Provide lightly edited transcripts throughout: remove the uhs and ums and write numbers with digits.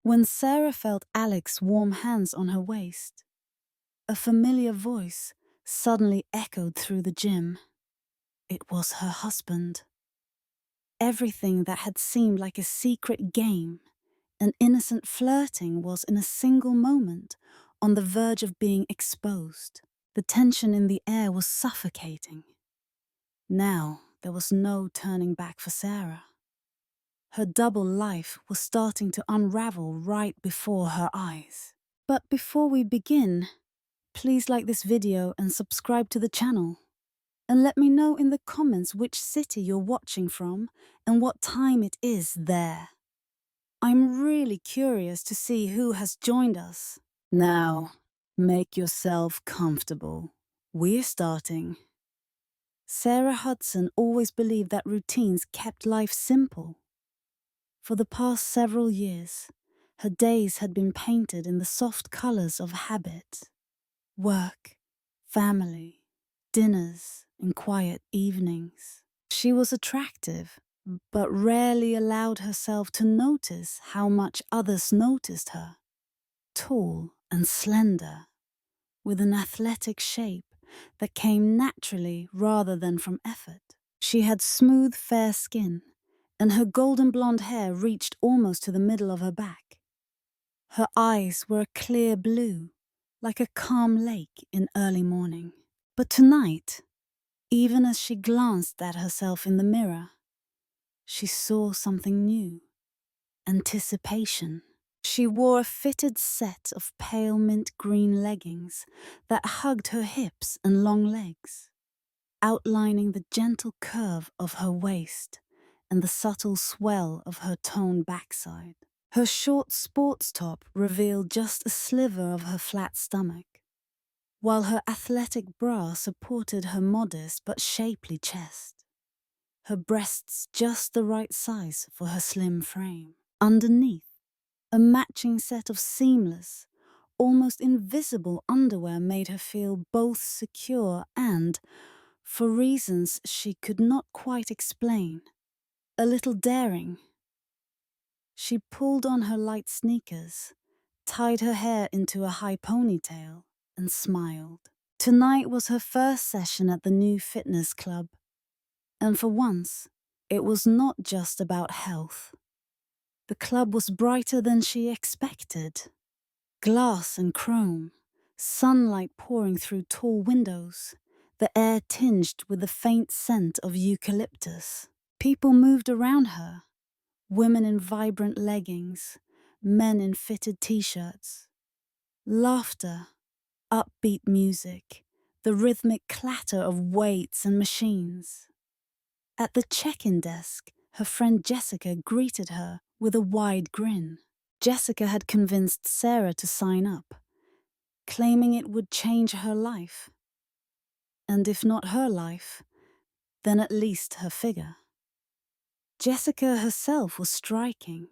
When Sarah felt Alex's warm hands on her waist, a familiar voice suddenly echoed through the gym. It was her husband. Everything that had seemed like a secret game, an innocent flirting, was in a single moment on the verge of being exposed. The tension in the air was suffocating. Now there was no turning back for Sarah. Her double life was starting to unravel right before her eyes. But before we begin, please like this video and subscribe to the channel. And let me know in the comments which city you're watching from and what time it is there. I'm really curious to see who has joined us. Now, make yourself comfortable. We're starting. Sarah Hudson always believed that routines kept life simple. For the past several years, her days had been painted in the soft colors of habit. Work, family, dinners, and quiet evenings. She was attractive, but rarely allowed herself to notice how much others noticed her. Tall and slender, with an athletic shape that came naturally rather than from effort. She had smooth, fair skin, and her golden blonde hair reached almost to the middle of her back. Her eyes were a clear blue, like a calm lake in early morning. But tonight, even as she glanced at herself in the mirror, she saw something new. Anticipation. She wore a fitted set of pale mint green leggings that hugged her hips and long legs, outlining the gentle curve of her waist and the subtle swell of her toned backside. Her short sports top revealed just a sliver of her flat stomach, while her athletic bra supported her modest but shapely chest, her breasts just the right size for her slim frame. Underneath, a matching set of seamless, almost invisible underwear made her feel both secure and, for reasons she could not quite explain, a little daring. She pulled on her light sneakers, tied her hair into a high ponytail, and smiled. Tonight was her first session at the new fitness club, and for once, it was not just about health. The club was brighter than she expected. Glass and chrome, sunlight pouring through tall windows, the air tinged with the faint scent of eucalyptus. People moved around her, women in vibrant leggings, men in fitted t-shirts. Laughter, upbeat music, the rhythmic clatter of weights and machines. At the check-in desk, her friend Jessica greeted her with a wide grin. Jessica had convinced Sarah to sign up, claiming it would change her life. And if not her life, then at least her figure. Jessica herself was striking,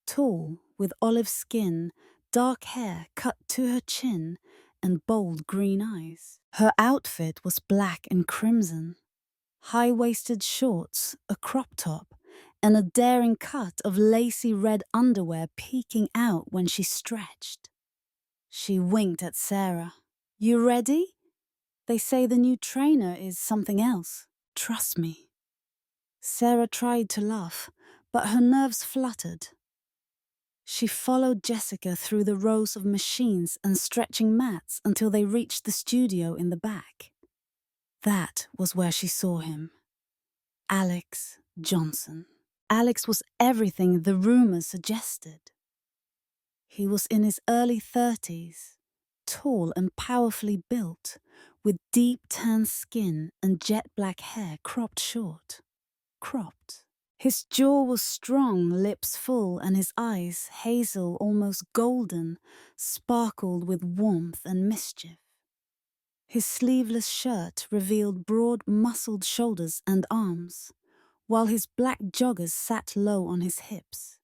tall, with olive skin, dark hair cut to her chin, and bold green eyes. Her outfit was black and crimson, high-waisted shorts, a crop top, and a daring cut of lacy red underwear peeking out when she stretched. She winked at Sarah. "You ready? They say the new trainer is something else. Trust me." Sarah tried to laugh, but her nerves fluttered. She followed Jessica through the rows of machines and stretching mats until they reached the studio in the back. That was where she saw him. Alex Johnson. Alex was everything the rumors suggested. He was in his early 30s, tall and powerfully built, with deep tan skin and jet black hair cropped short. Cropped. His jaw was strong, lips full, and his eyes, hazel, almost golden, sparkled with warmth and mischief. His sleeveless shirt revealed broad, muscled shoulders and arms, while his black joggers sat low on his hips,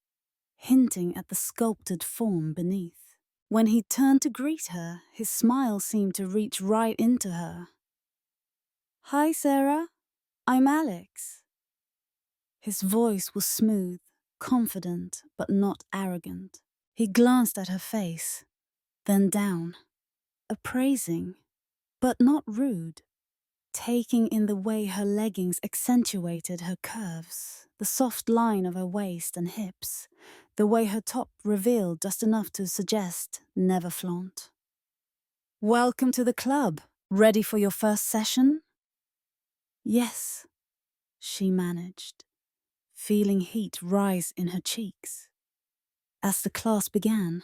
hinting at the sculpted form beneath. When he turned to greet her, his smile seemed to reach right into her. "Hi, Sarah. I'm Alex." His voice was smooth, confident, but not arrogant. He glanced at her face, then down, appraising, but not rude, taking in the way her leggings accentuated her curves, the soft line of her waist and hips, the way her top revealed just enough to suggest never flaunt. "Welcome to the club. Ready for your first session?" "Yes," she managed, feeling heat rise in her cheeks. As the class began,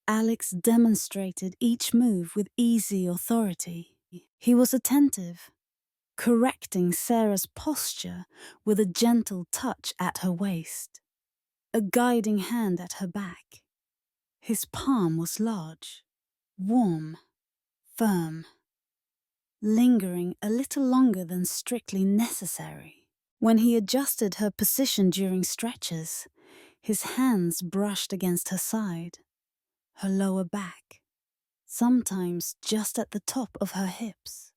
Alex demonstrated each move with easy authority. He was attentive, correcting Sarah's posture with a gentle touch at her waist, a guiding hand at her back. His palm was large, warm, firm, lingering a little longer than strictly necessary. When he adjusted her position during stretches, his hands brushed against her side, her lower back, sometimes just at the top of her hips.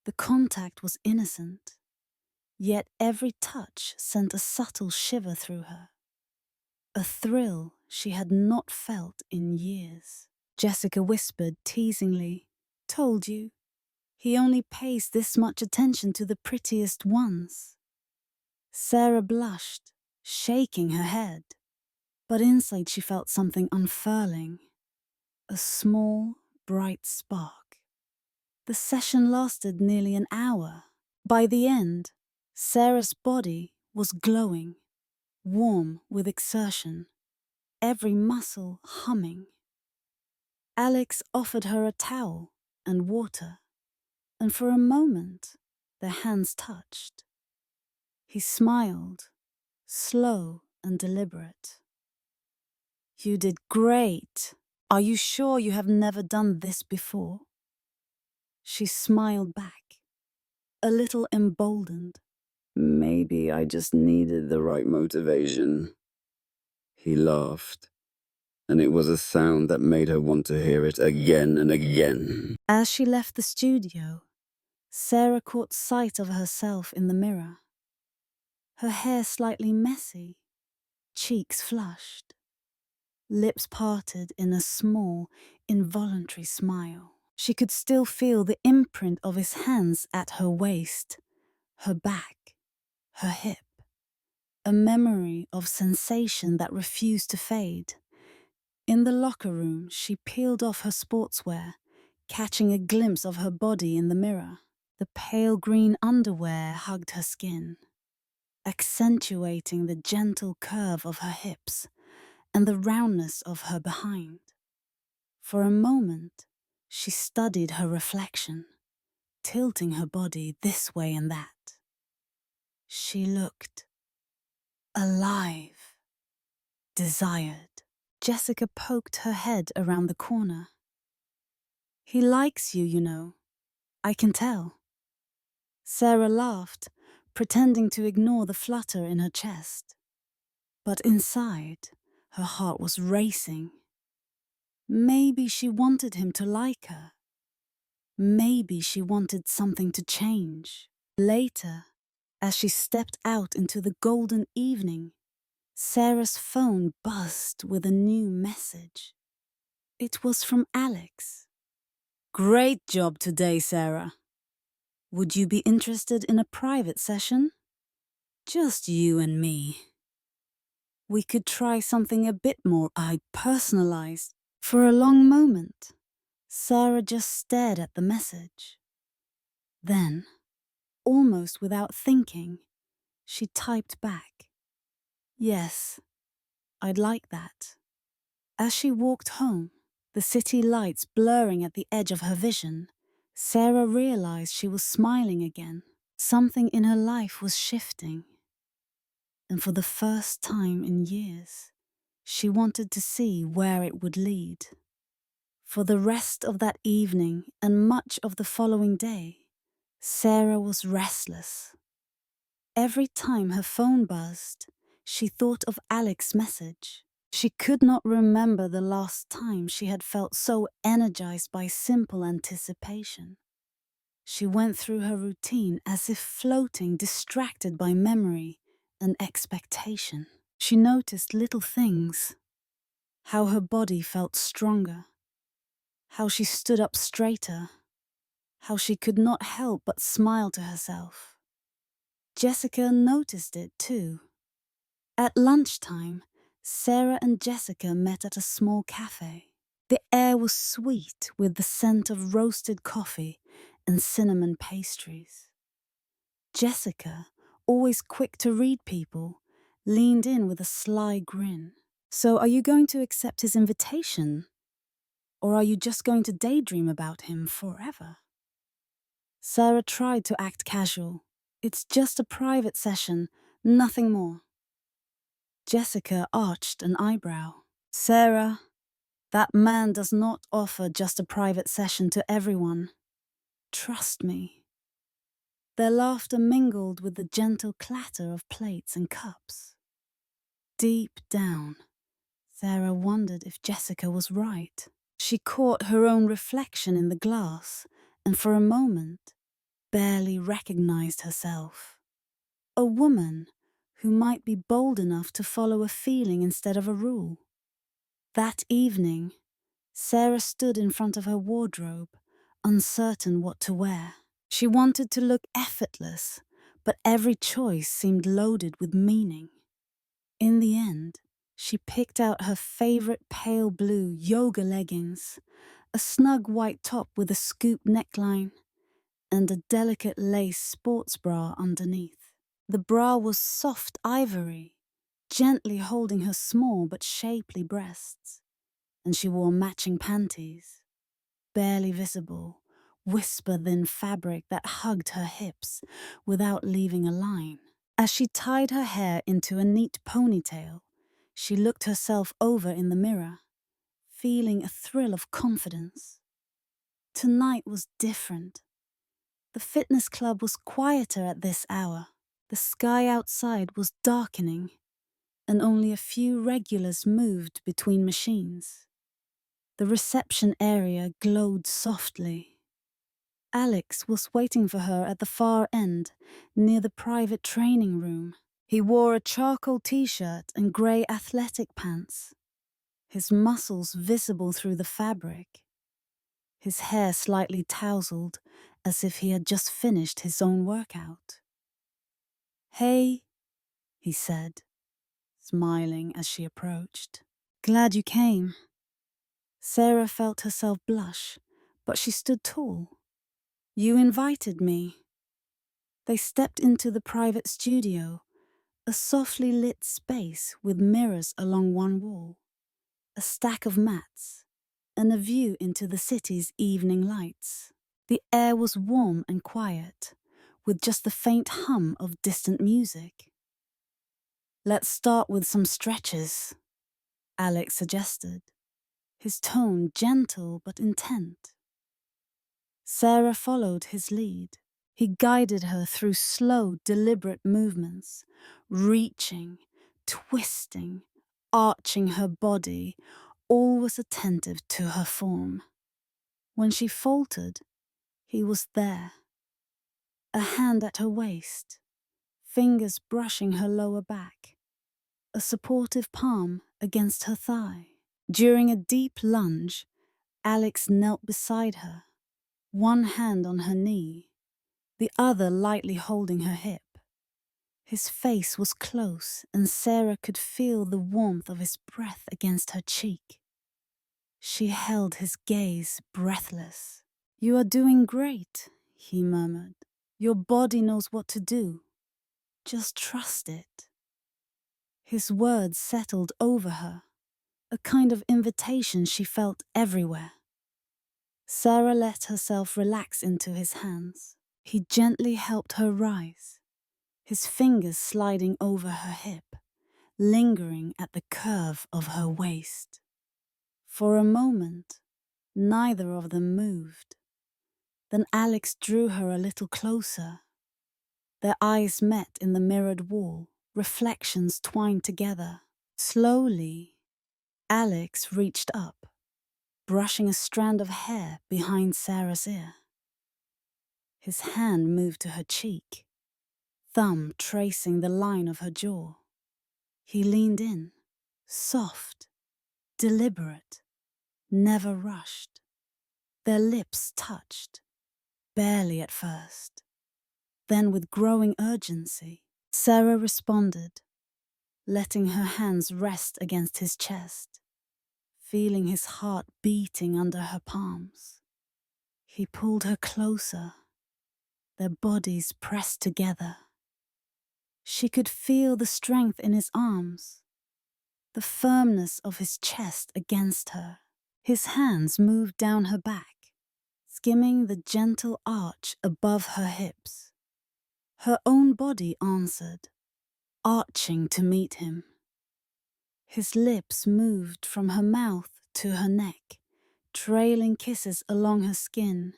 The contact was innocent, yet every touch sent a subtle shiver through her, a thrill she had not felt in years. Jessica whispered teasingly, "Told you. He only pays this much attention to the prettiest ones." Sarah blushed, shaking her head, but inside she felt something unfurling, a small, bright spark. The session lasted nearly an hour. By the end, Sarah's body was glowing, warm with exertion, every muscle humming. Alex offered her a towel and water, and for a moment their hands touched. He smiled, slow and deliberate. "You did great. Are you sure you have never done this before?" She smiled back, a little emboldened. "Maybe I just needed the right motivation." He laughed, and it was a sound that made her want to hear it again and again. As she left the studio, Sarah caught sight of herself in the mirror. Her hair slightly messy, cheeks flushed, lips parted in a small, involuntary smile. She could still feel the imprint of his hands at her waist, her back, her hip. A memory of sensation that refused to fade. In the locker room, she peeled off her sportswear, catching a glimpse of her body in the mirror. The pale green underwear hugged her skin, accentuating the gentle curve of her hips and the roundness of her behind. For a moment, she studied her reflection, tilting her body this way and that. She looked alive, desired. Jessica poked her head around the corner. "He likes you, you know. I can tell." Sarah laughed, pretending to ignore the flutter in her chest. But inside, her heart was racing. Maybe she wanted him to like her. Maybe she wanted something to change. Later, as she stepped out into the golden evening, Sarah's phone buzzed with a new message. It was from Alex. "Great job today, Sarah. Would you be interested in a private session? Just you and me. We could try something a bit more personalized." For a long moment, Sarah just stared at the message. Then, almost without thinking, she typed back, "Yes, I'd like that." As she walked home, the city lights blurring at the edge of her vision, Sarah realized she was smiling again. Something in her life was shifting. And for the first time in years, she wanted to see where it would lead. For the rest of that evening and much of the following day, Sarah was restless. Every time her phone buzzed, she thought of Alex's message. She could not remember the last time she had felt so energized by simple anticipation. She went through her routine as if floating, distracted by memory and expectation. She noticed little things. how her body felt stronger, how she stood up straighter, how she could not help but smile to herself. Jessica noticed it too. At lunchtime, Sarah and Jessica met at a small cafe. The air was sweet with the scent of roasted coffee and cinnamon pastries. Jessica, always quick to read people, leaned in with a sly grin. "So are you going to accept his invitation? Or are you just going to daydream about him forever?" Sarah tried to act casual. "It's just a private session, nothing more." Jessica arched an eyebrow. "Sarah, that man does not offer just a private session to everyone. Trust me." Their laughter mingled with the gentle clatter of plates and cups. Deep down, Sarah wondered if Jessica was right. She caught her own reflection in the glass and for a moment barely recognized herself. A woman who might be bold enough to follow a feeling instead of a rule. That evening, Sarah stood in front of her wardrobe, uncertain what to wear. She wanted to look effortless, but every choice seemed loaded with meaning. In the end, she picked out her favorite pale blue yoga leggings, a snug white top with a scoop neckline, and a delicate lace sports bra underneath. The bra was soft ivory, gently holding her small but shapely breasts, and she wore matching panties, barely visible, whisper-thin fabric that hugged her hips without leaving a line. As she tied her hair into a neat ponytail, she looked herself over in the mirror, feeling a thrill of confidence. Tonight was different. The fitness club was quieter at this hour. The sky outside was darkening, and only a few regulars moved between machines. The reception area glowed softly. Alex was waiting for her at the far end, near the private training room. He wore a charcoal t-shirt and grey athletic pants, his muscles visible through the fabric, his hair slightly tousled as if he had just finished his own workout. "Hey," he said, smiling as she approached. "Glad you came." Sarah felt herself blush, but she stood tall. "You invited me." They stepped into the private studio, a softly lit space with mirrors along one wall, a stack of mats, and a view into the city's evening lights. The air was warm and quiet, with just the faint hum of distant music. "Let's start with some stretches," Alex suggested, his tone gentle but intent. Sarah followed his lead. He guided her through slow, deliberate movements, reaching, twisting, arching her body, always attentive to her form. When she faltered, he was there. A hand at her waist, fingers brushing her lower back, a supportive palm against her thigh. During a deep lunge, Alex knelt beside her, one hand on her knee, the other lightly holding her hip. His face was close, and Sarah could feel the warmth of his breath against her cheek. She held his gaze breathless. "You are doing great," he murmured. "Your body knows what to do. Just trust it." His words settled over her, a kind of invitation she felt everywhere. Sarah let herself relax into his hands. He gently helped her rise, his fingers sliding over her hip, lingering at the curve of her waist. For a moment, neither of them moved. Then Alex drew her a little closer. Their eyes met in the mirrored wall, reflections twined together. Slowly, Alex reached up, brushing a strand of hair behind Sarah's ear. His hand moved to her cheek, thumb tracing the line of her jaw. He leaned in, soft, deliberate, never rushed. Their lips touched, barely at first. Then, with growing urgency, Sarah responded, letting her hands rest against his chest, feeling his heart beating under her palms. He pulled her closer, their bodies pressed together. She could feel the strength in his arms, the firmness of his chest against her. His hands moved down her back, skimming the gentle arch above her hips. Her own body answered, arching to meet him. His lips moved from her mouth to her neck, trailing kisses along her skin,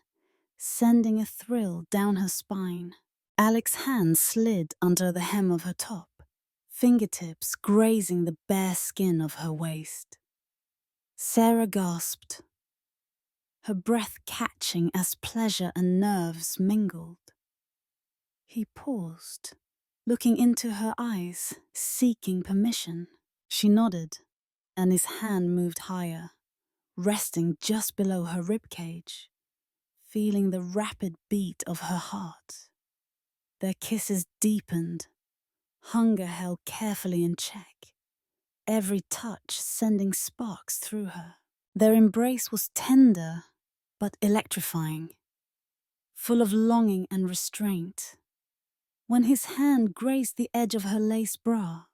sending a thrill down her spine. Alex's hand slid under the hem of her top, fingertips grazing the bare skin of her waist. Sarah gasped, her breath catching as pleasure and nerves mingled. He paused, looking into her eyes, seeking permission. She nodded, and his hand moved higher, resting just below her ribcage, feeling the rapid beat of her heart. Their kisses deepened, hunger held carefully in check, every touch sending sparks through her. Their embrace was tender, but electrifying, full of longing and restraint. When his hand grazed the edge of her lace bra,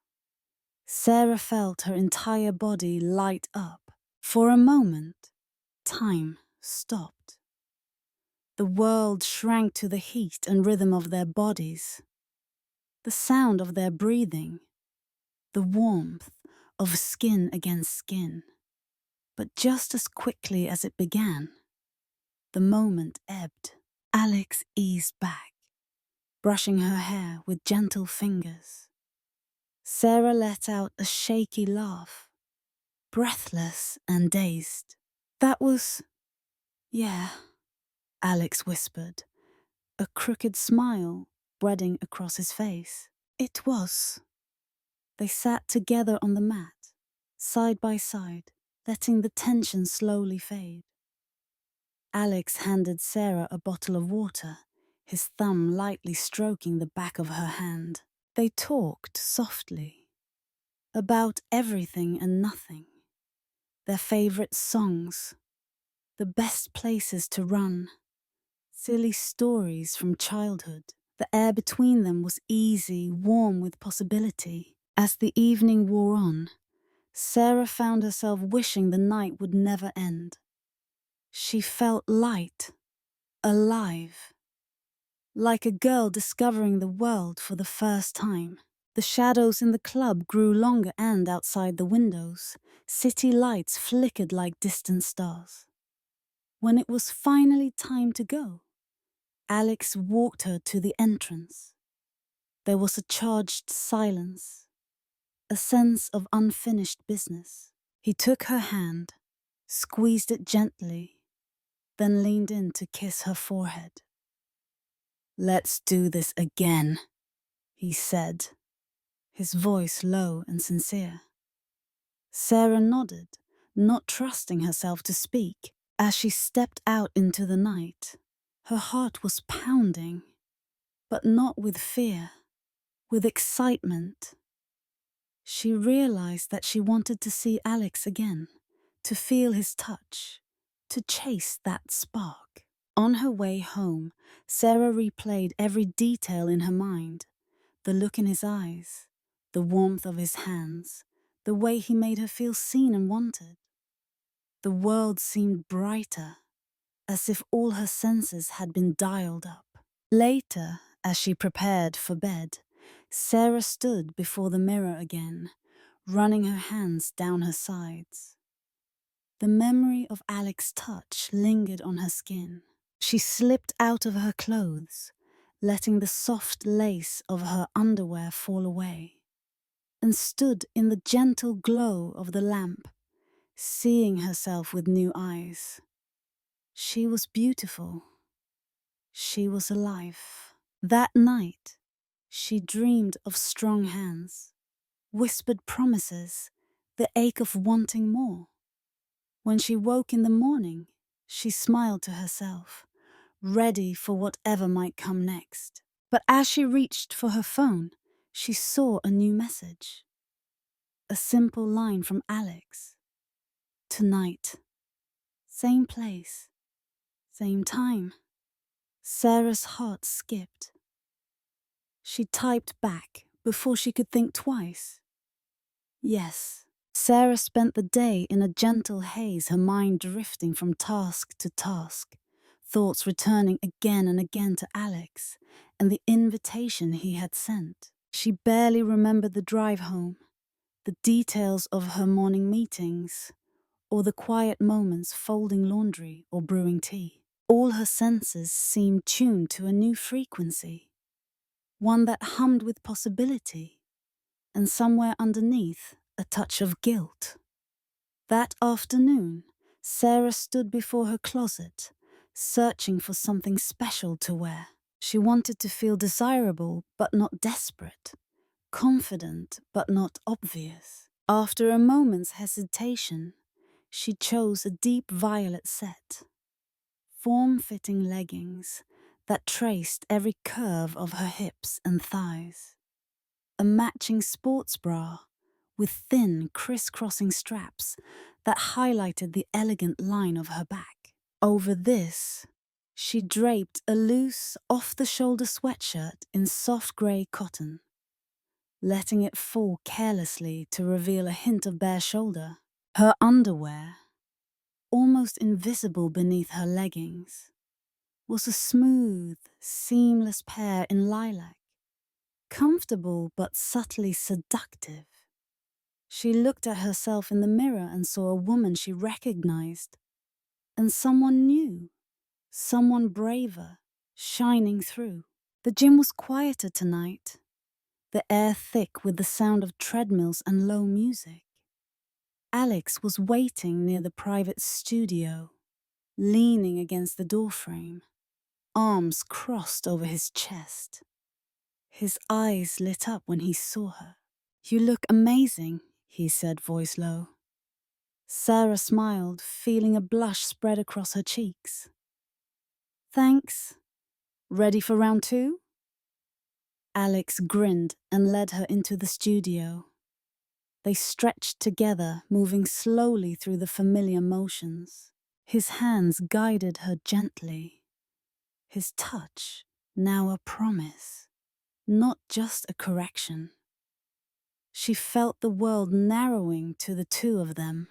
Sarah felt her entire body light up. For a moment, time stopped. The world shrank to the heat and rhythm of their bodies, the sound of their breathing, the warmth of skin against skin. But just as quickly as it began, the moment ebbed. Alex eased back, brushing her hair with gentle fingers. Sarah let out a shaky laugh, breathless and dazed. That was... yeah, Alex whispered, a crooked smile spreading across his face. It was. They sat together on the mat, side by side, letting the tension slowly fade. Alex handed Sarah a bottle of water, his thumb lightly stroking the back of her hand. They talked softly, about everything and nothing. Their favorite songs, the best places to run, silly stories from childhood. The air between them was easy, warm with possibility. As the evening wore on, Sarah found herself wishing the night would never end. She felt light, alive, like a girl discovering the world for the first time. The shadows in the club grew longer, and outside the windows, city lights flickered like distant stars. When it was finally time to go, Alex walked her to the entrance. There was a charged silence, a sense of unfinished business. He took her hand, squeezed it gently, then leaned in to kiss her forehead. "Let's do this again," he said, his voice low and sincere. Sarah nodded, not trusting herself to speak. As she stepped out into the night, her heart was pounding, but not with fear, with excitement. She realized that she wanted to see Alex again, to feel his touch, to chase that spark. On her way home, Sarah replayed every detail in her mind, the look in his eyes, the warmth of his hands, the way he made her feel seen and wanted. The world seemed brighter, as if all her senses had been dialed up. Later, as she prepared for bed, Sarah stood before the mirror again, running her hands down her sides. The memory of Alex's touch lingered on her skin. She slipped out of her clothes, letting the soft lace of her underwear fall away, and stood in the gentle glow of the lamp, seeing herself with new eyes. She was beautiful. She was alive. That night, she dreamed of strong hands, whispered promises, the ache of wanting more. When she woke in the morning, she smiled to herself, ready for whatever might come next. But as she reached for her phone, she saw a new message. A simple line from Alex. Tonight. Same place. Same time. Sarah's heart skipped. She typed back before she could think twice. Yes. Sarah spent the day in a gentle haze, her mind drifting from task to task, thoughts returning again and again to Alex and the invitation he had sent. She barely remembered the drive home, the details of her morning meetings, or the quiet moments folding laundry or brewing tea. All her senses seemed tuned to a new frequency, one that hummed with possibility, and somewhere underneath, a touch of guilt. That afternoon, Sarah stood before her closet, searching for something special to wear. She wanted to feel desirable but not desperate, confident but not obvious. After a moment's hesitation, she chose a deep violet set, form-fitting leggings that traced every curve of her hips and thighs, a matching sports bra with thin, crisscrossing straps that highlighted the elegant line of her back. Over this, she draped a loose, off-the-shoulder sweatshirt in soft grey cotton, letting it fall carelessly to reveal a hint of bare shoulder. Her underwear, almost invisible beneath her leggings, was a smooth, seamless pair in lilac, comfortable but subtly seductive. She looked at herself in the mirror and saw a woman she recognized, and someone new, someone braver, shining through. The gym was quieter tonight, the air thick with the sound of treadmills and low music. Alex was waiting near the private studio, leaning against the doorframe, arms crossed over his chest. His eyes lit up when he saw her. "You look amazing," he said, voice low. Sarah smiled, feeling a blush spread across her cheeks. "Thanks. Ready for round 2? Alex grinned and led her into the studio. They stretched together, moving slowly through the familiar motions. His hands guided her gently. His touch, now a promise, not just a correction. She felt the world narrowing to the two of them.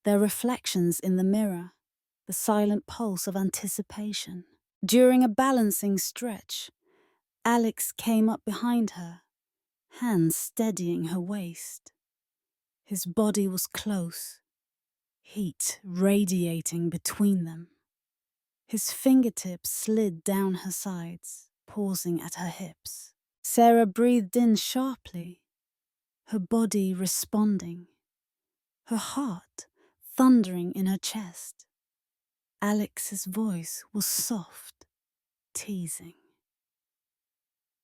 Their reflections in the mirror, the silent pulse of anticipation. During a balancing stretch, Alex came up behind her, hands steadying her waist. His body was close, heat radiating between them. His fingertips slid down her sides, pausing at her hips. Sarah breathed in sharply, her body responding, her heart thundering in her chest. Alex's voice was soft, teasing.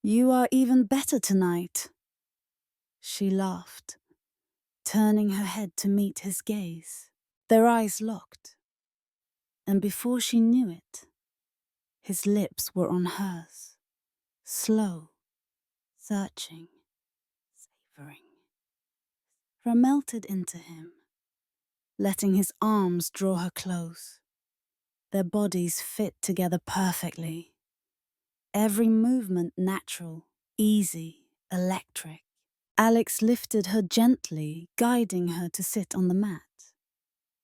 "You are even better tonight." She laughed, turning her head to meet his gaze. Their eyes locked, and before she knew it, his lips were on hers, slow, searching, savoring. Sarah melted into him, letting his arms draw her close. Their bodies fit together perfectly, every movement natural, easy, electric. Alex lifted her gently, guiding her to sit on the mat.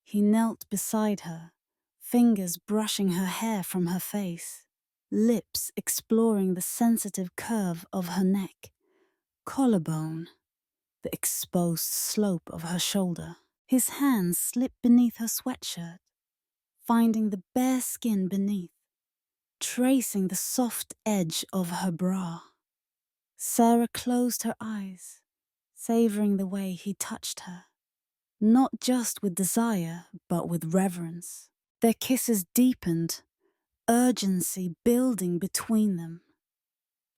He knelt beside her, fingers brushing her hair from her face, lips exploring the sensitive curve of her neck, collarbone, the exposed slope of her shoulder. His hands slipped beneath her sweatshirt, finding the bare skin beneath, tracing the soft edge of her bra. Sarah closed her eyes, savoring the way he touched her, not just with desire, but with reverence. Their kisses deepened, urgency building between them.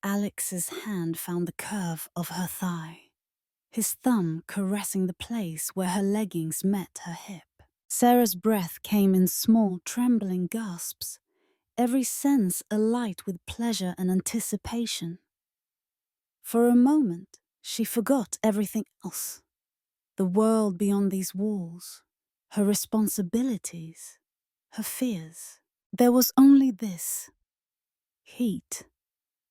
Alex's hand found the curve of her thigh, his thumb caressing the place where her leggings met her hip. Sarah's breath came in small, trembling gasps, every sense alight with pleasure and anticipation. For a moment, she forgot everything else. The world beyond these walls, her responsibilities, her fears. There was only this: heat,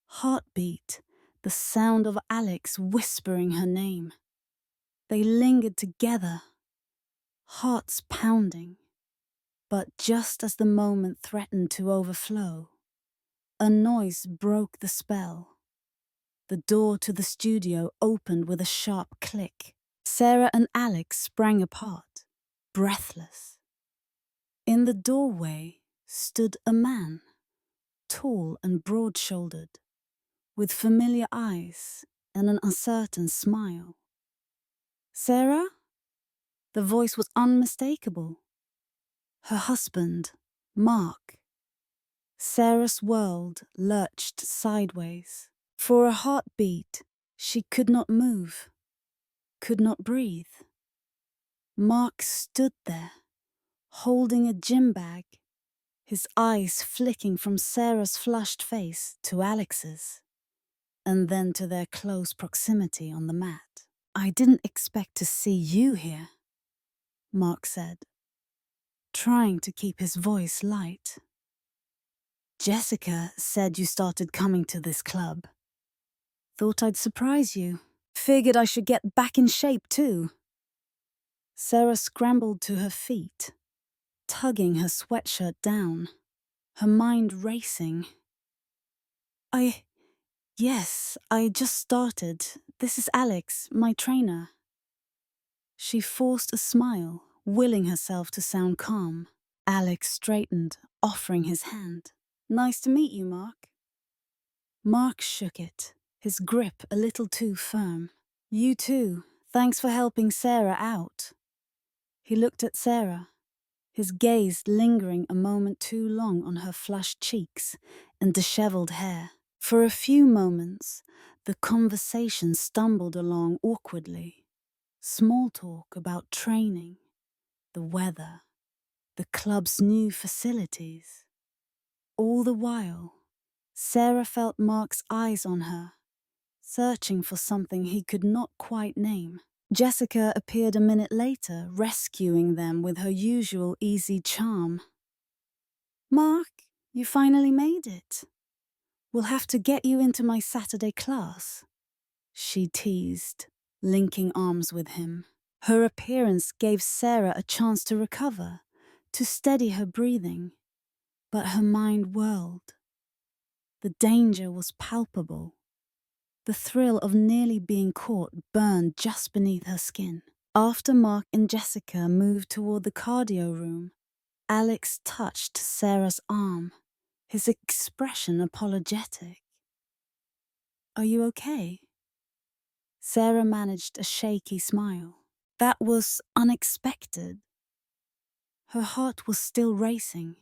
heartbeat, the sound of Alex whispering her name. They lingered together, hearts pounding. But just as the moment threatened to overflow, a noise broke the spell. The door to the studio opened with a sharp click. Sarah and Alex sprang apart, breathless. In the doorway stood a man, tall and broad-shouldered, with familiar eyes and an uncertain smile. Sarah? The voice was unmistakable. Her husband, Mark. Sarah's world lurched sideways. For a heartbeat, she could not move, could not breathe. Mark stood there, holding a gym bag, his eyes flicking from Sarah's flushed face to Alex's, and then to their close proximity on the mat. "I didn't expect to see you here," Mark said, trying to keep his voice light. "Jessica said you started coming to this club. Thought I'd surprise you. Figured I should get back in shape too." Sarah scrambled to her feet, tugging her sweatshirt down, her mind racing. Yes, I just started. This is Alex, my trainer." She forced a smile, willing herself to sound calm. Alex straightened, offering his hand. "Nice to meet you, Mark." Mark shook it, his grip a little too firm. "You too. Thanks for helping Sarah out." He looked at Sarah, his gaze lingering a moment too long on her flushed cheeks and disheveled hair. For a few moments, the conversation stumbled along awkwardly. Small talk about training, the weather, the club's new facilities. All the while, Sarah felt Mark's eyes on her, searching for something he could not quite name. Jessica appeared a minute later, rescuing them with her usual easy charm. "Mark, you finally made it. We'll have to get you into my Saturday class," she teased, linking arms with him. Her appearance gave Sarah a chance to recover, to steady her breathing, but her mind whirled. The danger was palpable. The thrill of nearly being caught burned just beneath her skin. After Mark and Jessica moved toward the cardio room, Alex touched Sarah's arm, his expression apologetic. "Are you okay?" Sarah managed a shaky smile. That was unexpected. Her heart was still racing,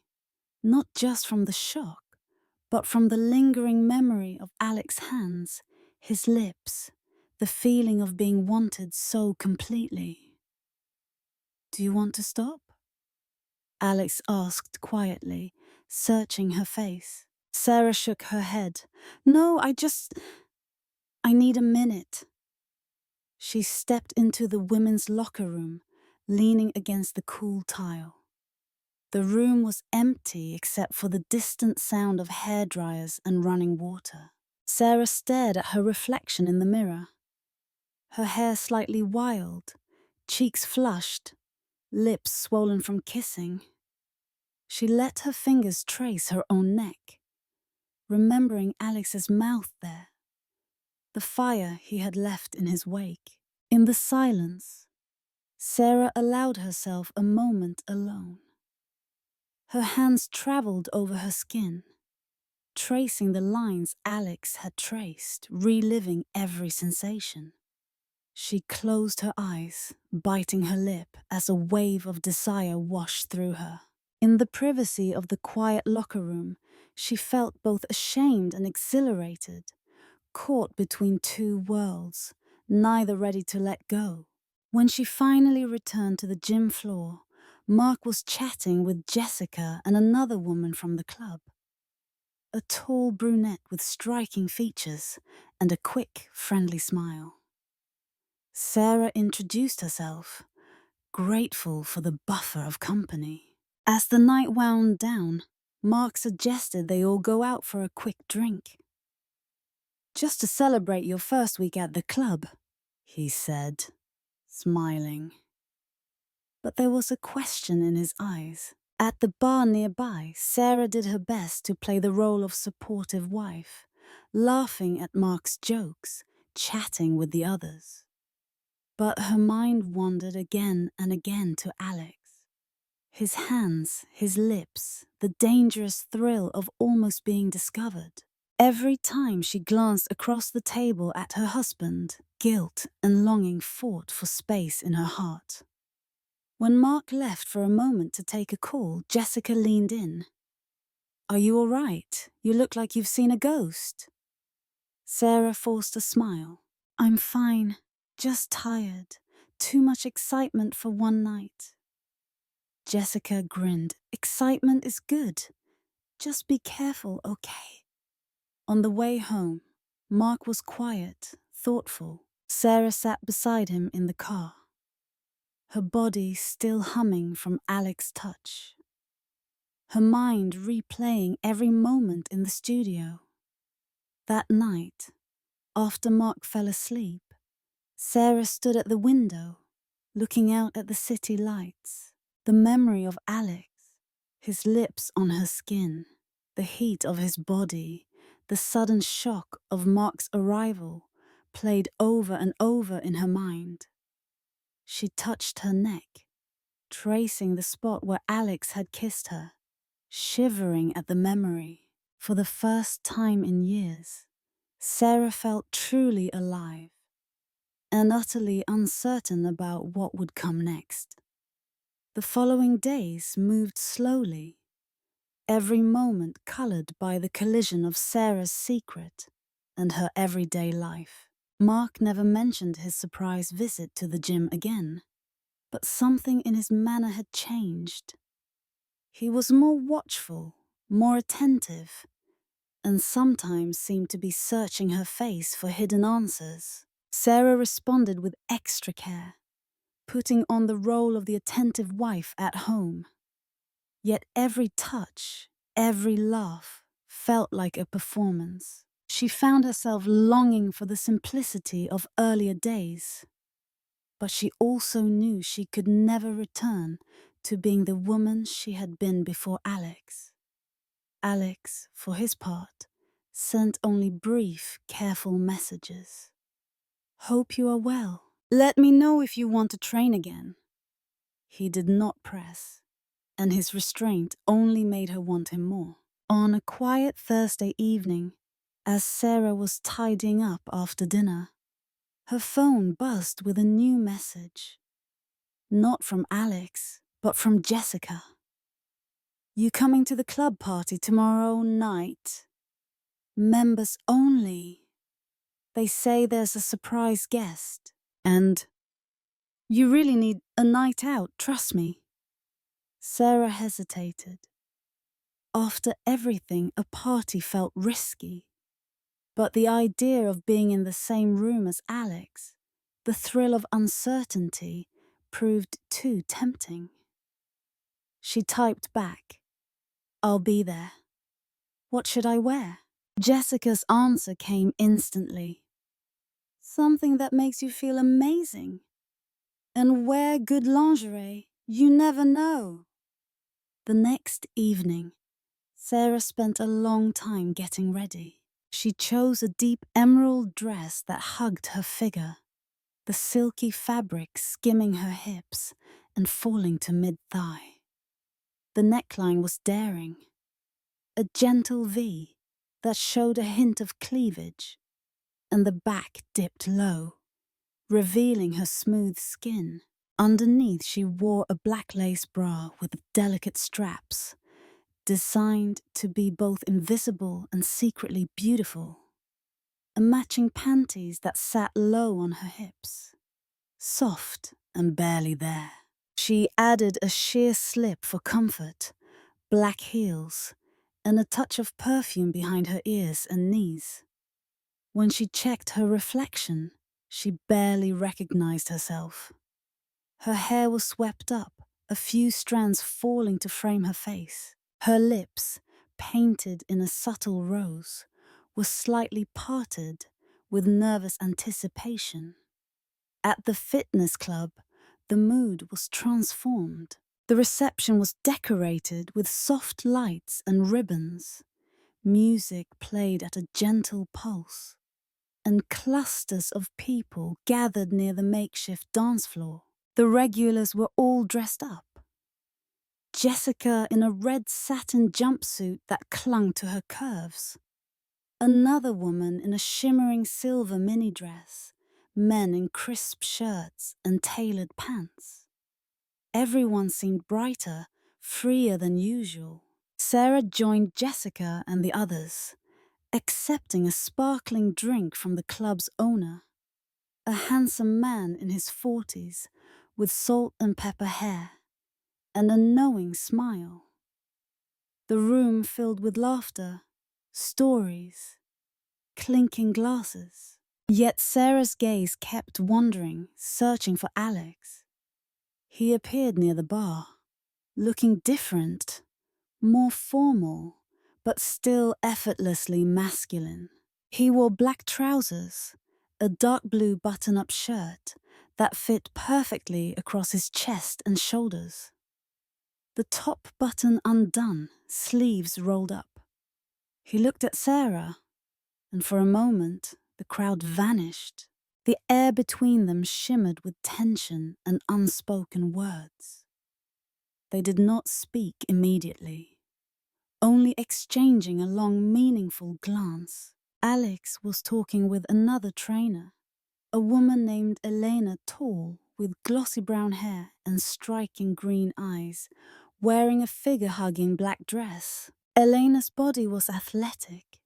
not just from the shock, but from the lingering memory of Alex's hands, his lips, the feeling of being wanted so completely. "Do you want to stop?" Alex asked quietly, searching her face. Sarah shook her head. "No, I need a minute." She stepped into the women's locker room, leaning against the cool tile. The room was empty except for the distant sound of hairdryers and running water. Sarah stared at her reflection in the mirror. Her hair slightly wild, cheeks flushed, lips swollen from kissing. She let her fingers trace her own neck, remembering Alex's mouth there, the fire he had left in his wake. In the silence, Sarah allowed herself a moment alone. Her hands traveled over her skin, tracing the lines Alex had traced, reliving every sensation. She closed her eyes, biting her lip as a wave of desire washed through her. In the privacy of the quiet locker room, she felt both ashamed and exhilarated, caught between two worlds, neither ready to let go. When she finally returned to the gym floor, Mark was chatting with Jessica and another woman from the club. A tall brunette with striking features and a quick, friendly smile. Sarah introduced herself, grateful for the buffer of company. As the night wound down, Mark suggested they all go out for a quick drink. "Just to celebrate your first week at the club," he said, smiling. But there was a question in his eyes. At the bar nearby, Sarah did her best to play the role of supportive wife, laughing at Mark's jokes, chatting with the others. But her mind wandered again and again to Alex. His hands, his lips, the dangerous thrill of almost being discovered. Every time she glanced across the table at her husband, guilt and longing fought for space in her heart. When Mark left for a moment to take a call, Jessica leaned in. "Are you all right? You look like you've seen a ghost." Sarah forced a smile. "I'm fine, just tired. Too much excitement for one night." Jessica grinned. "Excitement is good. Just be careful, okay?" On the way home, Mark was quiet, thoughtful. Sarah sat beside him in the car, her body still humming from Alex's touch, her mind replaying every moment in the studio. That night, after Mark fell asleep, Sarah stood at the window, looking out at the city lights. The memory of Alex, his lips on her skin, the heat of his body, the sudden shock of Mark's arrival played over and over in her mind. She touched her neck, tracing the spot where Alex had kissed her, shivering at the memory. For the first time in years, Sarah felt truly alive and utterly uncertain about what would come next. The following days moved slowly, every moment colored by the collision of Sarah's secret and her everyday life. Mark never mentioned his surprise visit to the gym again, but something in his manner had changed. He was more watchful, more attentive, and sometimes seemed to be searching her face for hidden answers. Sarah responded with extra care, putting on the role of the attentive wife at home. Yet every touch, every laugh, felt like a performance. She found herself longing for the simplicity of earlier days. But she also knew she could never return to being the woman she had been before Alex. Alex, for his part, sent only brief, careful messages. "Hope you are well. Let me know if you want to train again." He did not press, and his restraint only made her want him more. On a quiet Thursday evening, as Sarah was tidying up after dinner, her phone buzzed with a new message. Not from Alex, but from Jessica. "You coming to the club party tomorrow night? Members only. They say there's a surprise guest. And you really need a night out, trust me." Sarah hesitated. After everything, a party felt risky. But the idea of being in the same room as Alex, the thrill of uncertainty, proved too tempting. She typed back, "I'll be there. What should I wear?" Jessica's answer came instantly. "Something that makes you feel amazing. And wear good lingerie. You never know." The next evening, Sarah spent a long time getting ready. She chose a deep emerald dress that hugged her figure, the silky fabric skimming her hips and falling to mid-thigh. The neckline was daring, a gentle V that showed a hint of cleavage, and the back dipped low, revealing her smooth skin. Underneath, she wore a black lace bra with delicate straps, designed to be both invisible and secretly beautiful, and matching panties that sat low on her hips, soft and barely there. She added a sheer slip for comfort, black heels, and a touch of perfume behind her ears and knees. When she checked her reflection, she barely recognized herself. Her hair was swept up, a few strands falling to frame her face. Her lips, painted in a subtle rose, were slightly parted with nervous anticipation. At the fitness club, the mood was transformed. The reception was decorated with soft lights and ribbons. Music played at a gentle pulse, and clusters of people gathered near the makeshift dance floor. The regulars were all dressed up. Jessica in a red satin jumpsuit that clung to her curves. Another woman in a shimmering silver mini dress. Men in crisp shirts and tailored pants. Everyone seemed brighter, freer than usual. Sarah joined Jessica and the others, accepting a sparkling drink from the club's owner, a handsome man in his 40s with salt and pepper hair and a knowing smile. The room filled with laughter, stories, clinking glasses. Yet Sarah's gaze kept wandering, searching for Alex. He appeared near the bar, looking different, more formal, but still effortlessly masculine. He wore black trousers, a dark blue button-up shirt that fit perfectly across his chest and shoulders. The top button undone, sleeves rolled up. He looked at Sarah, and for a moment, the crowd vanished. The air between them shimmered with tension and unspoken words. They did not speak immediately, only exchanging a long, meaningful glance. Alex was talking with another trainer, a woman named Elena, tall, with glossy brown hair and striking green eyes, wearing a figure-hugging black dress. Elena's body was athletic,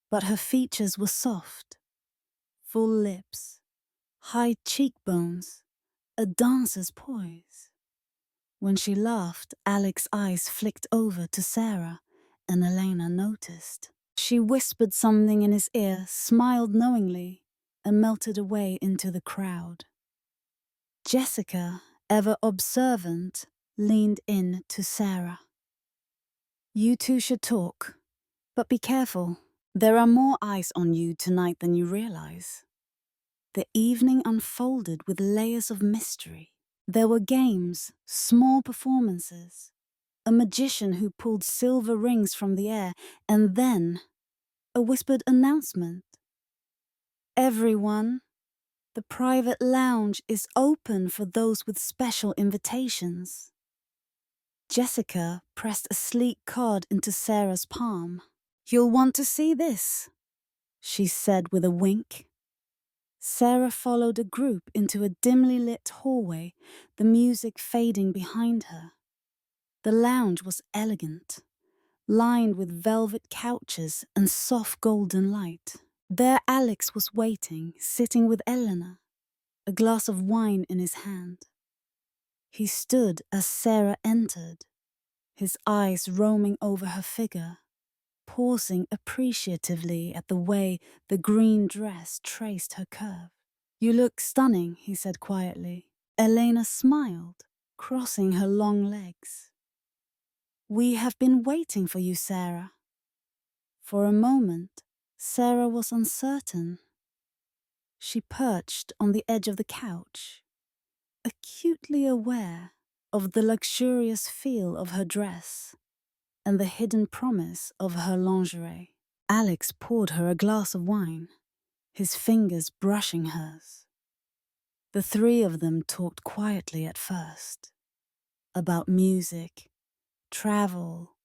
but her features were soft. Full lips, high cheekbones, a dancer's poise. When she laughed, Alex's eyes flicked over to Sarah, and Elena noticed. She whispered something in his ear, smiled knowingly, and melted away into the crowd. Jessica, ever observant, leaned in to Sarah. "You two should talk, but be careful. There are more eyes on you tonight than you realize." The evening unfolded with layers of mystery. There were games, small performances, a magician who pulled silver rings from the air, and then a whispered announcement. "Everyone, the private lounge is open for those with special invitations." Jessica pressed a sleek card into Sarah's palm. "You'll want to see this," she said with a wink. Sarah followed a group into a dimly lit hallway, the music fading behind her. The lounge was elegant, lined with velvet couches and soft golden light. There Alex was waiting, sitting with Elena, a glass of wine in his hand. He stood as Sarah entered, his eyes roaming over her figure, pausing appreciatively at the way the green dress traced her curve. "You look stunning," he said quietly. Elena smiled, crossing her long legs. "We have been waiting for you, Sarah." For a moment, Sarah was uncertain. She perched on the edge of the couch, acutely aware of the luxurious feel of her dress and the hidden promise of her lingerie. Alex poured her a glass of wine, his fingers brushing hers. The three of them talked quietly at first, about music, travel,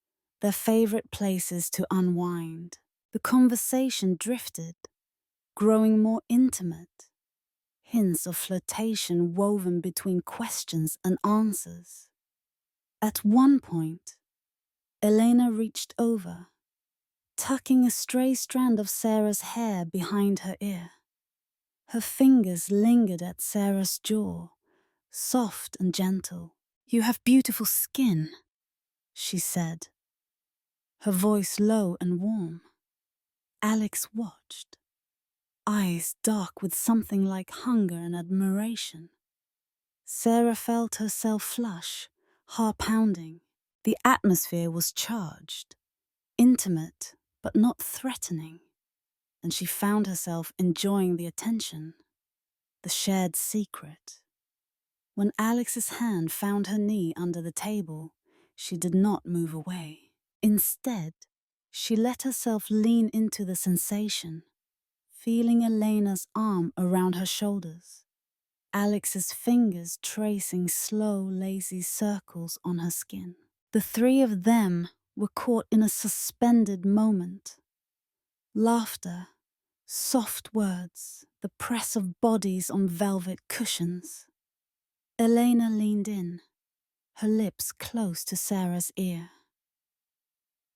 their favorite places to unwind. The conversation drifted, growing more intimate, hints of flirtation woven between questions and answers. At one point, Elena reached over, tucking a stray strand of Sarah's hair behind her ear. Her fingers lingered at Sarah's jaw, soft and gentle. "You have beautiful skin," she said, her voice low and warm. Alex watched, eyes dark with something like hunger and admiration. Sarah felt herself flush, heart pounding. The atmosphere was charged, intimate but not threatening, and she found herself enjoying the attention, the shared secret. When Alex's hand found her knee under the table, she did not move away. Instead, she let herself lean into the sensation, feeling Elena's arm around her shoulders, Alex's fingers tracing slow, lazy circles on her skin. The three of them were caught in a suspended moment. Laughter, soft words, the press of bodies on velvet cushions. Elena leaned in, her lips close to Sarah's ear.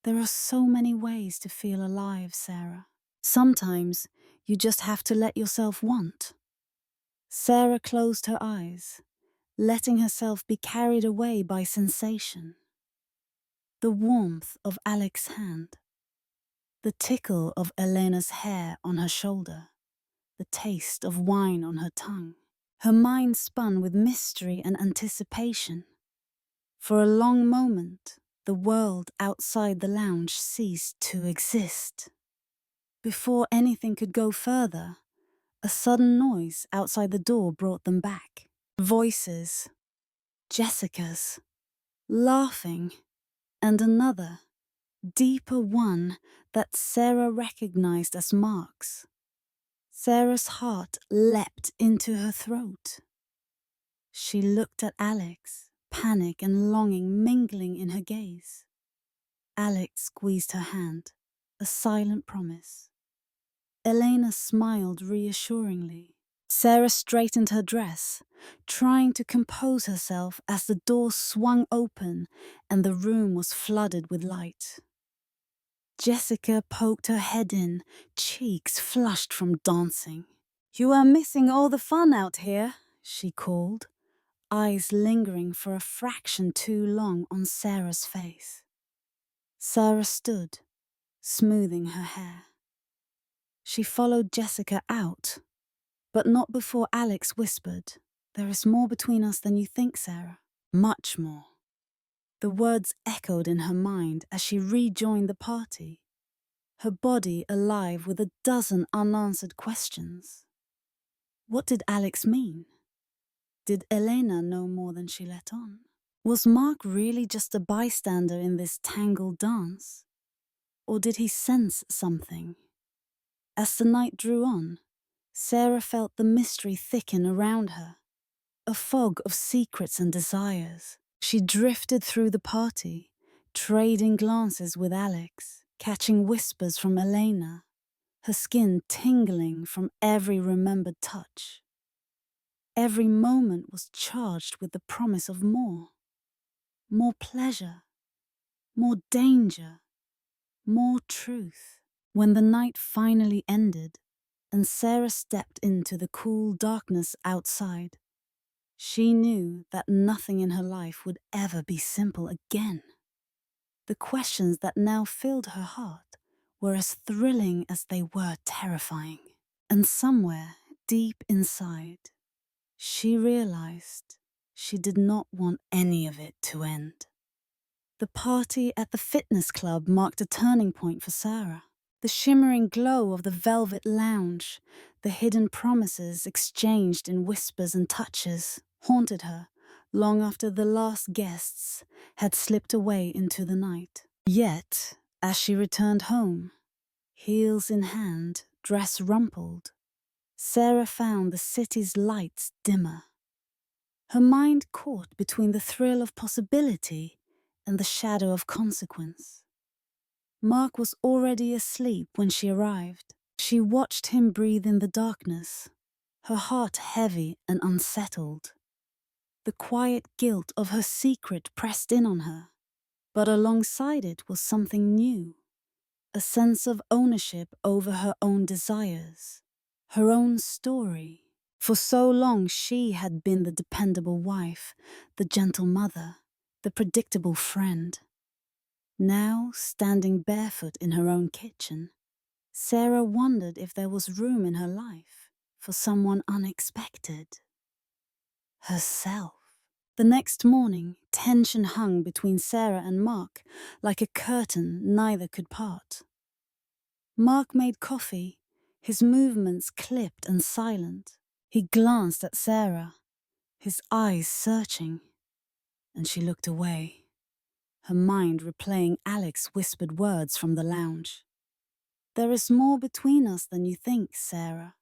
"There are so many ways to feel alive, Sarah. Sometimes you just have to let yourself want." Sarah closed her eyes, letting herself be carried away by sensation. The warmth of Alex's hand, the tickle of Elena's hair on her shoulder, the taste of wine on her tongue. Her mind spun with mystery and anticipation. For a long moment, the world outside the lounge ceased to exist. Before anything could go further, a sudden noise outside the door brought them back. Voices, Jessica's, laughing, and another, deeper one that Sarah recognized as Mark's. Sarah's heart leapt into her throat. She looked at Alex, panic and longing mingling in her gaze. Alex squeezed her hand, a silent promise. Elena smiled reassuringly. Sarah straightened her dress, trying to compose herself as the door swung open and the room was flooded with light. Jessica poked her head in, cheeks flushed from dancing. "You are missing all the fun out here," she called, eyes lingering for a fraction too long on Sarah's face. Sarah stood, smoothing her hair. She followed Jessica out, but not before Alex whispered, "There is more between us than you think, Sarah. Much more." The words echoed in her mind as she rejoined the party, her body alive with a dozen unanswered questions. What did Alex mean? Did Elena know more than she let on? Was Mark really just a bystander in this tangled dance? Or did he sense something? As the night drew on, Sarah felt the mystery thicken around her, a fog of secrets and desires. She drifted through the party, trading glances with Alex, catching whispers from Elena, her skin tingling from every remembered touch. Every moment was charged with the promise of more. More pleasure, more danger, more truth. When the night finally ended and Sarah stepped into the cool darkness outside, she knew that nothing in her life would ever be simple again. The questions that now filled her heart were as thrilling as they were terrifying. And somewhere deep inside, she realized she did not want any of it to end. The party at the fitness club marked a turning point for Sarah. The shimmering glow of the velvet lounge, the hidden promises exchanged in whispers and touches, haunted her long after the last guests had slipped away into the night. Yet, as she returned home, heels in hand, dress rumpled, Sarah found the city's lights dimmer. Her mind caught between the thrill of possibility and the shadow of consequence. Mark was already asleep when she arrived. She watched him breathe in the darkness, her heart heavy and unsettled. The quiet guilt of her secret pressed in on her, but alongside it was something new, a sense of ownership over her own desires, her own story. For so long she had been the dependable wife, the gentle mother, the predictable friend. Now, standing barefoot in her own kitchen, Sarah wondered if there was room in her life for someone unexpected. Herself. The next morning, tension hung between Sarah and Mark like a curtain neither could part. Mark made coffee, his movements clipped and silent. He glanced at Sarah, his eyes searching, and she looked away, her mind replaying Alex's whispered words from the lounge. "There is more between us than you think, Sarah."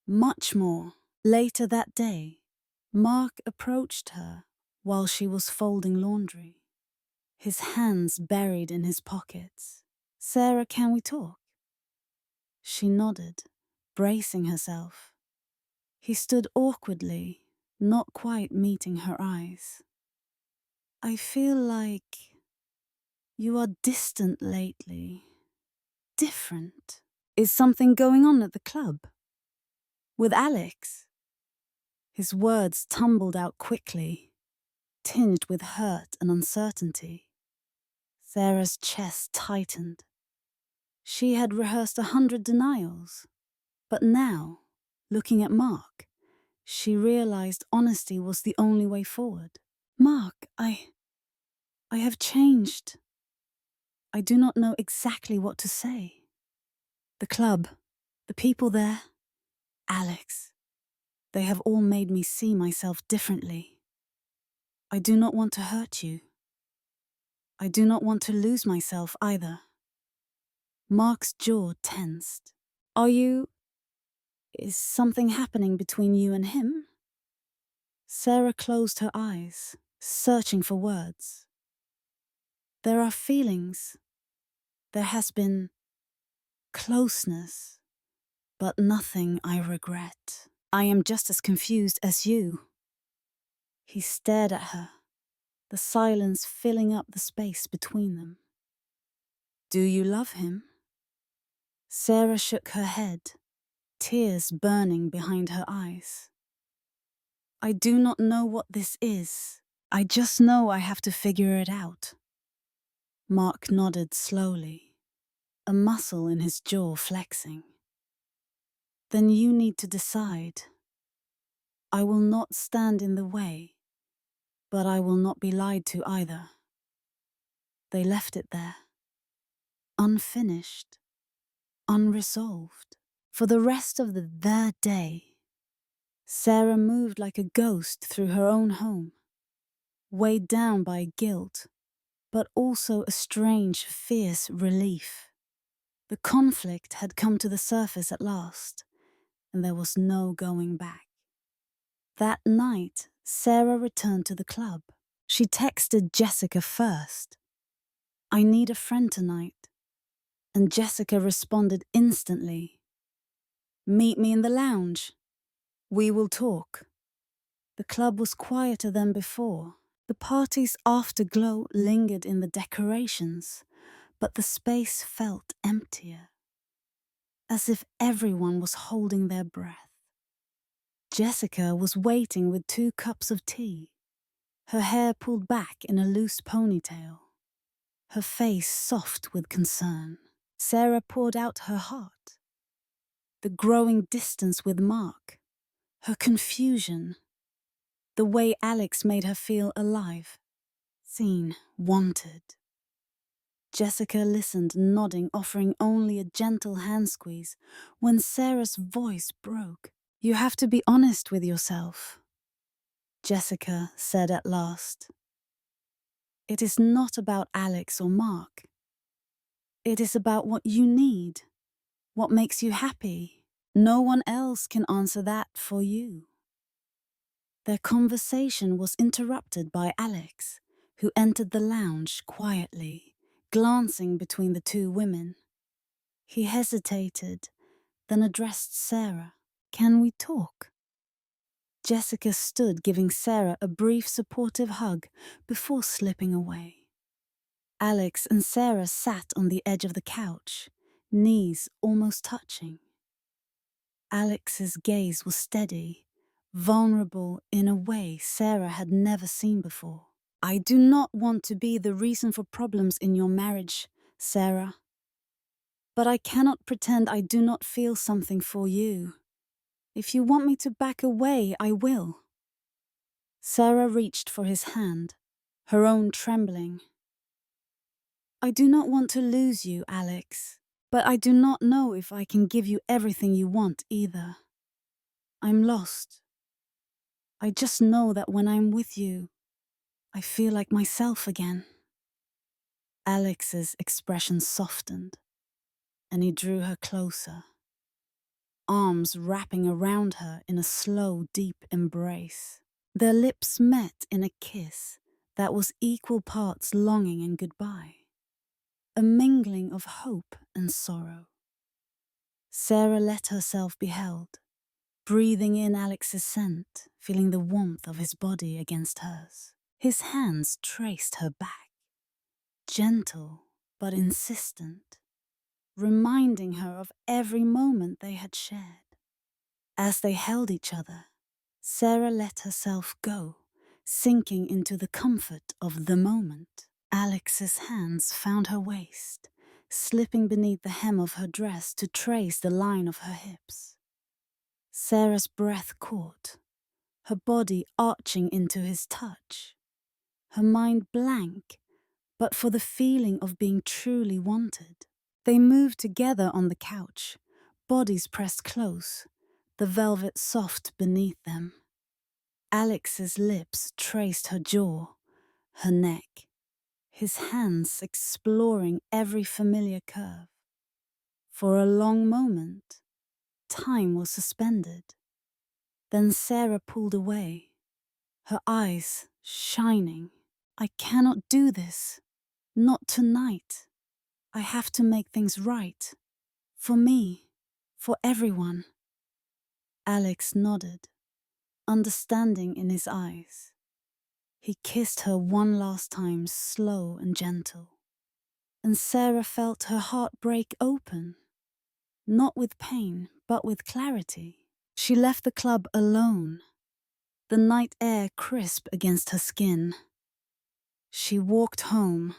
Much more. Later that day, Mark approached her while she was folding laundry, his hands buried in his pockets. "Sarah, can we talk?" She nodded, bracing herself. He stood awkwardly, not quite meeting her eyes. "I feel like you are distant lately. Different. Is something going on at the club? With Alex?" His words tumbled out quickly, tinged with hurt and uncertainty. Sarah's chest tightened. She had rehearsed 100 denials, but now, looking at Mark, she realized honesty was the only way forward. "Mark, I have changed. I do not know exactly what to say. The club, the people there, Alex, they have all made me see myself differently. I do not want to hurt you. I do not want to lose myself either." Mark's jaw tensed. Is something happening between you and him?" Sarah closed her eyes, searching for words. "There are feelings. There has been closeness, but nothing I regret. I am just as confused as you." He stared at her, the silence filling up the space between them. "Do you love him?" Sarah shook her head, tears burning behind her eyes. "I do not know what this is. I just know I have to figure it out." Mark nodded slowly, a muscle in his jaw flexing. "Then you need to decide. I will not stand in the way, but I will not be lied to either." They left it there, unfinished, unresolved. For the rest of their day, Sarah moved like a ghost through her own home, weighed down by guilt, but also a strange, fierce relief. The conflict had come to the surface at last, and there was no going back. That night, Sarah returned to the club. She texted Jessica first. "I need a friend tonight." And Jessica responded instantly. "Meet me in the lounge. We will talk." The club was quieter than before. The party's afterglow lingered in the decorations, but the space felt emptier, as if everyone was holding their breath. Jessica was waiting with 2 cups of tea, her hair pulled back in a loose ponytail, her face soft with concern. Sarah poured out her heart. The growing distance with Mark, her confusion, the way Alex made her feel alive, seen, wanted. Jessica listened, nodding, offering only a gentle hand squeeze, when Sarah's voice broke. "You have to be honest with yourself," Jessica said at last. "It is not about Alex or Mark. It is about what you need, what makes you happy. No one else can answer that for you." Their conversation was interrupted by Alex, who entered the lounge quietly, glancing between the 2 women. He hesitated, then addressed Sarah. "Can we talk?" Jessica stood, giving Sarah a brief supportive hug before slipping away. Alex and Sarah sat on the edge of the couch, knees almost touching. Alex's gaze was steady, vulnerable in a way Sarah had never seen before. I do not want to be the reason for problems in your marriage, Sarah. But I cannot pretend I do not feel something for you. If you want me to back away, I will. Sarah reached for his hand, her own trembling. I do not want to lose you, Alex, but I do not know if I can give you everything you want either. I'm lost. I just know that when I'm with you, I feel like myself again. Alex's expression softened, and he drew her closer, arms wrapping around her in a slow, deep embrace. Their lips met in a kiss that was equal parts longing and goodbye, a mingling of hope and sorrow. Sarah let herself be held, breathing in Alex's scent, feeling the warmth of his body against hers. His hands traced her back, gentle but insistent, reminding her of every moment they had shared. As they held each other, Sarah let herself go, sinking into the comfort of the moment. Alex's hands found her waist, slipping beneath the hem of her dress to trace the line of her hips. Sarah's breath caught, her body arching into his touch, her mind blank, but for the feeling of being truly wanted. They moved together on the couch, bodies pressed close, the velvet soft beneath them. Alex's lips traced her jaw, her neck, his hands exploring every familiar curve. For a long moment, time was suspended. Then Sarah pulled away, her eyes shining. I cannot do this. Not tonight. I have to make things right. For me. For everyone. Alex nodded, understanding in his eyes. He kissed her one last time, slow and gentle. And Sarah felt her heart break open, not with pain, but with clarity. She left the club alone, the night air crisp against her skin. She walked home,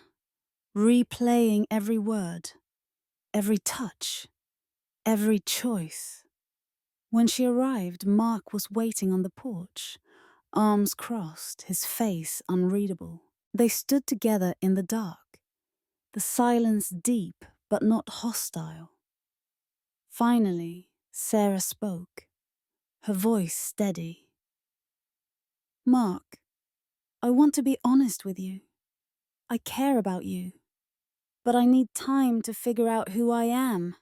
replaying every word, every touch, every choice. When she arrived, Mark was waiting on the porch, arms crossed, his face unreadable. They stood together in the dark, the silence deep but not hostile. Finally, Sarah spoke, her voice steady. Mark, I want to be honest with you. I care about you, but I need time to figure out who I am,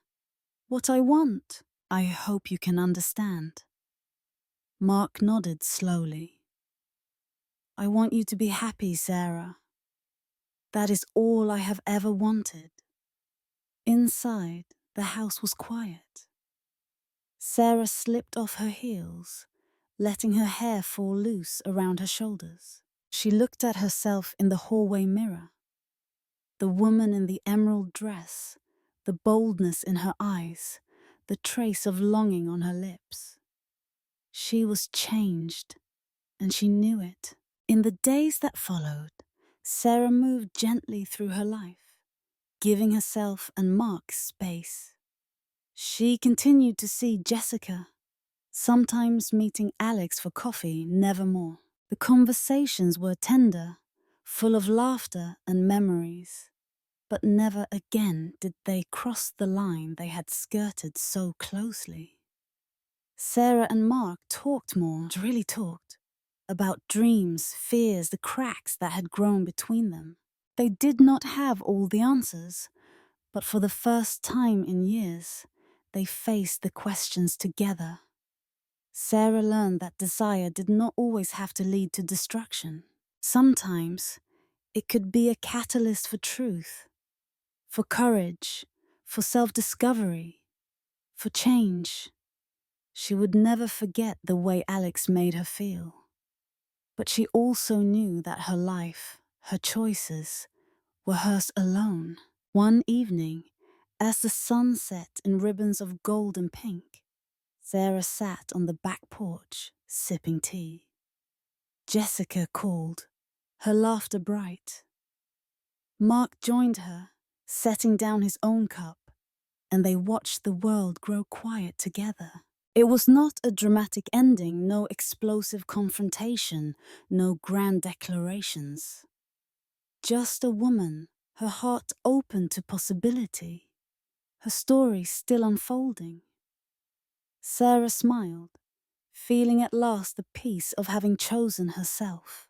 what I want. I hope you can understand. Mark nodded slowly. I want you to be happy, Sarah. That is all I have ever wanted. Inside, the house was quiet. Sarah slipped off her heels, letting her hair fall loose around her shoulders. She looked at herself in the hallway mirror. The woman in the emerald dress, the boldness in her eyes, the trace of longing on her lips. She was changed, and she knew it. In the days that followed, Sarah moved gently through her life, giving herself and Mark space. She continued to see Jessica, sometimes meeting Alex for coffee, never more. The conversations were tender, full of laughter and memories, but never again did they cross the line they had skirted so closely. Sarah and Mark talked more, really talked, about dreams, fears, the cracks that had grown between them. They did not have all the answers, but for the first time in years, they faced the questions together. Sarah learned that desire did not always have to lead to destruction. Sometimes, it could be a catalyst for truth, for courage, for self-discovery, for change. She would never forget the way Alex made her feel. But she also knew that her life, her choices, were hers alone. One evening, as the sun set in ribbons of gold and pink, Sarah sat on the back porch, sipping tea. Jessica called, her laughter bright. Mark joined her, setting down his own cup, and they watched the world grow quiet together. It was not a dramatic ending, no explosive confrontation, no grand declarations. Just a woman, her heart open to possibility, her story still unfolding. Sarah smiled, feeling at last the peace of having chosen herself.